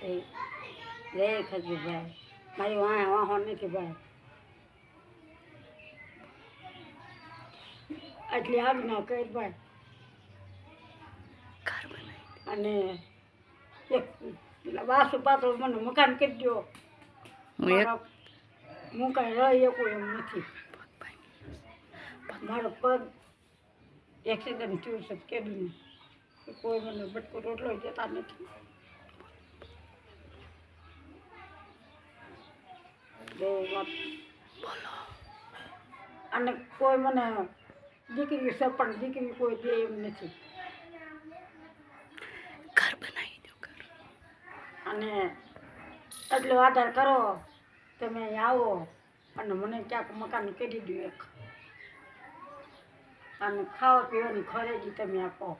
એ રે ખજૂરભાઈ મારી વાહો નથી ભાઈ આટલી આજ્ઞા કરી ભાઈ અને એક વાસુ પાછળ મને મકાન કરી દો હું કાંઈ રહી શકું એમ નથી મારો પગ એક્સિડન્ટ થયું છે કેદું કોઈ મને બટકો રોટલો દેતા નથી અને કોઈ મને દીકરી છે પણ દીકરી કોઈ દે એમ નથી ઘર બનાવી દો ઘર અને એટલો આધાર કરો તમે અહીં આવો અને મને ક્યાંક મકાન કરી દો એક અને ખાવા પીવાની ખરેજી તમે આપો